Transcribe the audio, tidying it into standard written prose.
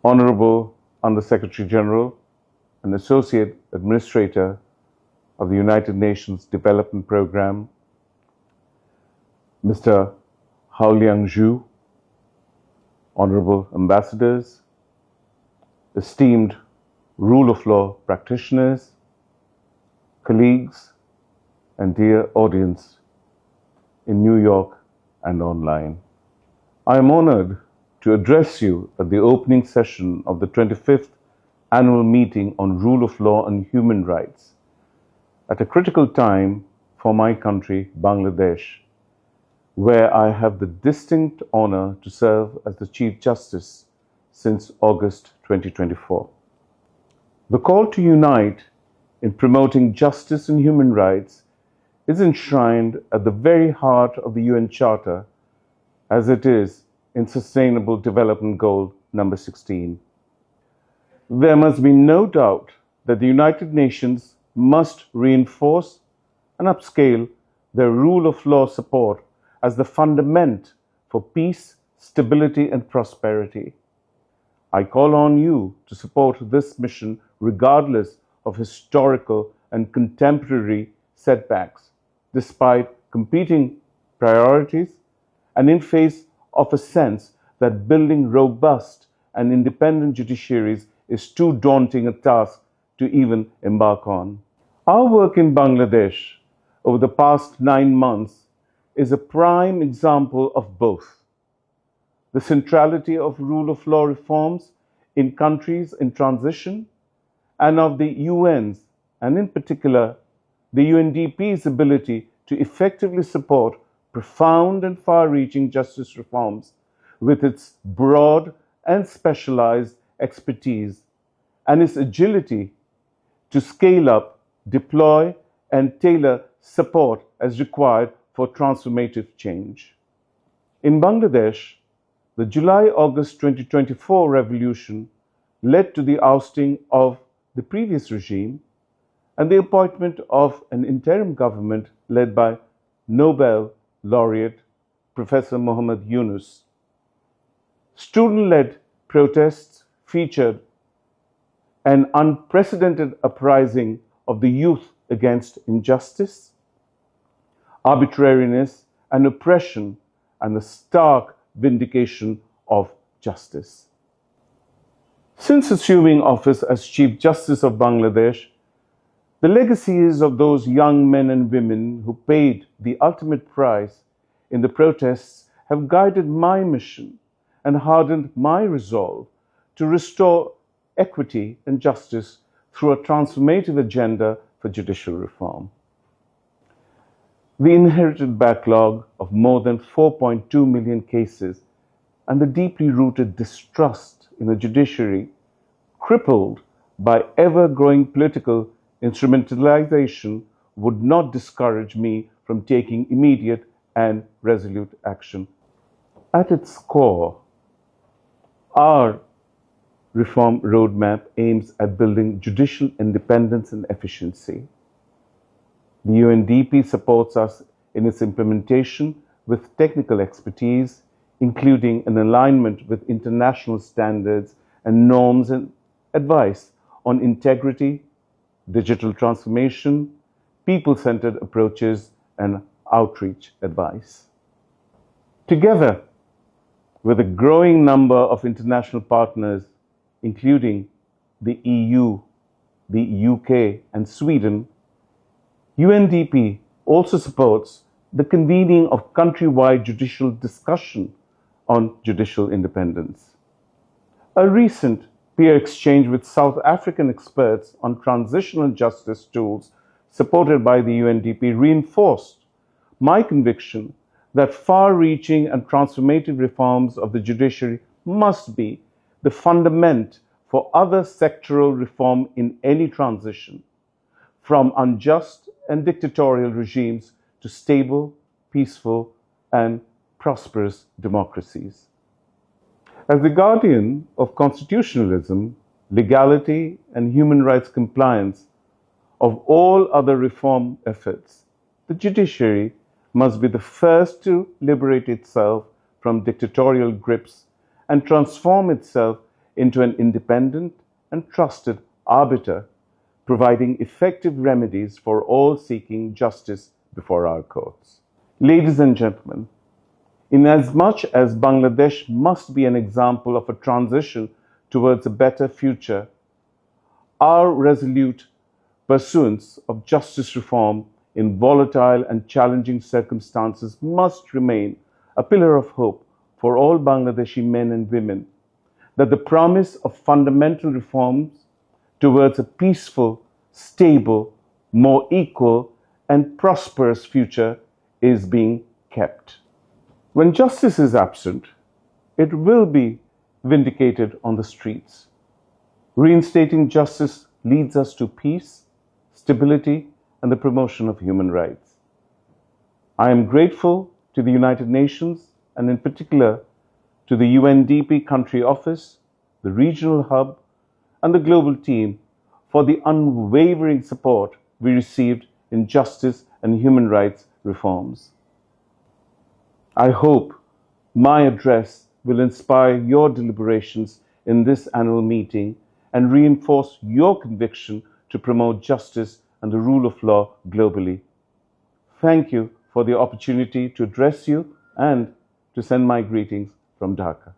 Honorable Under-Secretary General and Associate Administrator of the United Nations Development Programme, Mr. Haoliang Zhu, Honorable Ambassadors, esteemed rule of law practitioners, colleagues, and dear audience in New York and online. I am honored to address you at the opening session of the 25th Annual Meeting on Rule of Law and Human Rights at a critical time for my country, Bangladesh, where I have the distinct honor to serve as the Chief Justice since August 2024. The call to unite in promoting justice and human rights is enshrined at the very heart of the UN Charter, as it is in Sustainable Development Goal number 16. There must be no doubt that the United Nations must reinforce and upscale their rule of law support as the fundament for peace, stability, and prosperity. I call on you to support this mission regardless of historical and contemporary setbacks, despite competing priorities and in face of a sense that building robust and independent judiciaries is too daunting a task to even embark on. Our work in Bangladesh over the past 9 months is a prime example of both. The centrality of rule of law reforms in countries in transition and of the UN's, and in particular, the UNDP's ability to effectively support profound and far-reaching justice reforms with its broad and specialized expertise and its agility to scale up, deploy, and tailor support as required for transformative change. In Bangladesh, the July-August 2024 revolution led to the ousting of the previous regime and the appointment of an interim government led by Nobel laureate Professor Muhammad Yunus. Student-led protests featured an unprecedented uprising of the youth against injustice, arbitrariness, and oppression, and the stark vindication of justice. Since assuming office as Chief Justice of Bangladesh, the legacies of those young men and women who paid the ultimate price in the protests have guided my mission and hardened my resolve to restore equity and justice through a transformative agenda for judicial reform. The inherited backlog of more than 4.2 million cases and the deeply rooted distrust in the judiciary, crippled by ever-growing political instrumentalization, would not discourage me from taking immediate and resolute action. At its core, our reform roadmap aims at building judicial independence and efficiency. The UNDP supports us in its implementation with technical expertise, including an alignment with international standards and norms and advice on integrity, digital transformation, people-centered approaches, and outreach advice. Together with a growing number of international partners, including the EU, the UK, and Sweden, UNDP also supports the convening of countrywide judicial discussion on judicial independence. A recent peer exchange with South African experts on transitional justice tools supported by the UNDP reinforced my conviction that far-reaching and transformative reforms of the judiciary must be the fundament for other sectoral reform in any transition, from unjust and dictatorial regimes to stable, peaceful, and prosperous democracies. As the guardian of constitutionalism, legality, and human rights compliance of all other reform efforts, the judiciary must be the first to liberate itself from dictatorial grips and transform itself into an independent and trusted arbiter, providing effective remedies for all seeking justice before our courts. Ladies and gentlemen, inasmuch as Bangladesh must be an example of a transition towards a better future, our resolute pursuance of justice reform in volatile and challenging circumstances must remain a pillar of hope for all Bangladeshi men and women, that the promise of fundamental reforms towards a peaceful, stable, more equal, and prosperous future is being kept. When justice is absent, it will be vindicated on the streets. Reinstating justice leads us to peace, stability, and the promotion of human rights. I am grateful to the United Nations and in particular to the UNDP Country Office, the Regional Hub, and the Global Team for the unwavering support we received in justice and human rights reforms. I hope my address will inspire your deliberations in this annual meeting and reinforce your conviction to promote justice and the rule of law globally. Thank you for the opportunity to address you and to send my greetings from Dhaka.